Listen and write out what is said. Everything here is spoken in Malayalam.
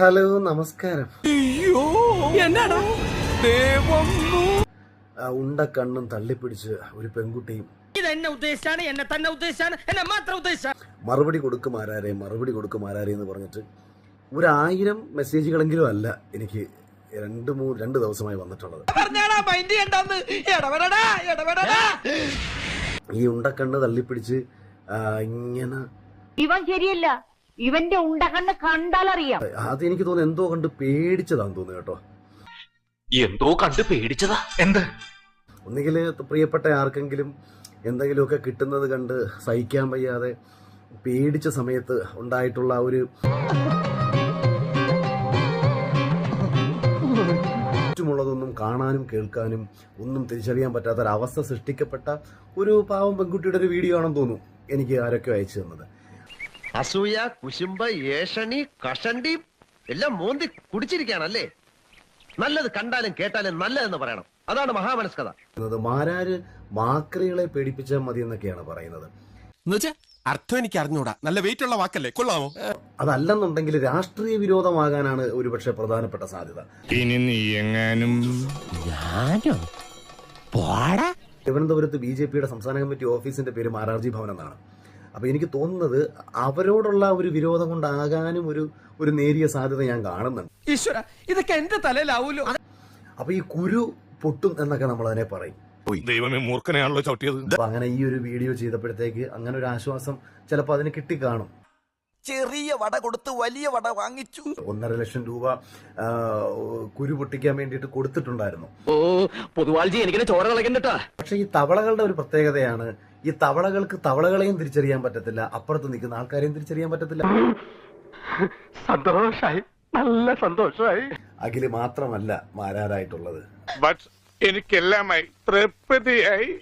ഹലോ, നമസ്കാരം. ഉണ്ട കണ്ണും തള്ളിപ്പിടിച്ച് ഒരു പെൺകുട്ടിയും മറുപടി കൊടുക്കുമാരാരെ എന്ന് പറഞ്ഞിട്ട് 1000 മെസ്സേജുകളെങ്കിലും അല്ല എനിക്ക് 2 ദിവസമായി വന്നിട്ടുള്ളത്. ഈ ഉണ്ടക്കണ്ണ് തള്ളിപ്പിടിച്ച് ഇങ്ങനെ ഇവൻ ശരിയല്ല, ഇവന്റെ ഉണ്ടകണ്ണ് കണ്ടാലറിയാം. അത് എനിക്ക് തോന്നുന്നു എന്തോ കണ്ട് പേടിച്ചതാന്ന് തോന്നുന്നു കേട്ടോ. എന്തോ കണ്ട് പേടിച്ചതാ? എന്ത്? ഒന്നുകിൽ പ്രിയപ്പെട്ട ആർക്കെങ്കിലും എന്തെങ്കിലുമൊക്കെ കിട്ടുന്നത് കണ്ട് സഹിക്കാൻ വയ്യാതെ പേടിച്ച സമയത്ത് ഉണ്ടായിട്ടുള്ള ഒരു ചുറ്റുമുള്ളതൊന്നും കാണാനും കേൾക്കാനും ഒന്നും തിരിച്ചറിയാൻ പറ്റാത്തൊരവസ്ഥ സൃഷ്ടിക്കപ്പെട്ട ഒരു പാവം പെൺകുട്ടിയുടെ ഒരു വീഡിയോ ആണെന്ന് തോന്നുന്നു എനിക്ക് ആരൊക്കെ അയച്ചു തന്നത്. അസൂയ, കുശുമ്പ്, ഏഷണി, കഷണ്ടി എല്ലാം മോന്തി കുടിച്ചിരിക്കുകയാണല്ലേ. നല്ലത് കണ്ടാലും കേട്ടാലും നല്ലതെന്ന് പറയണം. അതാണ് മഹാമനസ്കത. മാരാര് മാക്രികളെ പേടിപ്പിച്ചാൽ മതി എന്നൊക്കെയാണ് പറയുന്നത്. അർത്ഥം എനിക്ക് അറിഞ്ഞൂടാ. നല്ല വെയിറ്റ് ഉള്ള വാക്കല്ലേ, കൊള്ളാമോ? അതല്ലെന്നുണ്ടെങ്കിൽ രാഷ്ട്രീയ വിരോധമാകാനാണ് ഒരുപക്ഷെ പ്രധാനപ്പെട്ട സാധ്യത. ഇനി നീ എങ്ങാനും തിരുവനന്തപുരത്ത് BJP സംസ്ഥാന കമ്മിറ്റി ഓഫീസിന്റെ പേര് മാരാർജി ഭവൻ എന്നാണ്. അപ്പൊ എനിക്ക് തോന്നുന്നത് അവരോടുള്ള ഒരു വിരോധം കൊണ്ടാകാനും ഒരു നേരിയ സാധ്യത ഞാൻ കാണുന്നുണ്ട്. ഈശ്വര, ഇതൊക്കെ എന്റെ തലയിലാവൂലോ. അപ്പൊ ഈ കുരു പൊട്ടും എന്നൊക്കെ നമ്മൾ അതിനെ പറയും. ദൈവമേ, മൂർഖനെയാണല്ലോ ചവിട്ടിയത്. അപ്പൊ അങ്ങനെ ഈ ഒരു വീഡിയോ ചെയ്തപ്പോഴത്തേക്ക് അങ്ങനെ ഒരു ആശ്വാസം ചിലപ്പോൾ അതിന് കിട്ടിക്കാണും. ചെറിയ വട കൊടുത്ത് വലിയ വട വാങ്ങിച്ചു. 1.5 ലക്ഷം രൂപ കുരു പൊട്ടിക്കാൻ വേണ്ടിയിട്ട് കൊടുത്തിട്ടുണ്ടായിരുന്നു. ഓ പൊതുവാൾജി എനിക്കിനെ ചോര കളക്കണ്ടട്ടാ. പക്ഷെ ഈ തവളകളുടെ ഒരു പ്രത്യേകതയാണ്, ഈ തവളകൾക്ക് തവളകളെയും തിരിച്ചറിയാൻ പറ്റത്തില്ല, അപ്പുറത്ത് നിൽക്കുന്ന ആൾക്കാരെയും തിരിച്ചറിയാൻ പറ്റത്തില്ല. സന്തോഷായി, നല്ല സന്തോഷായി. അഖില് മാത്രമല്ല മാരാരായിട്ടുള്ളത്. എനിക്കെല്ലാമായി തൃപ്തിയായി.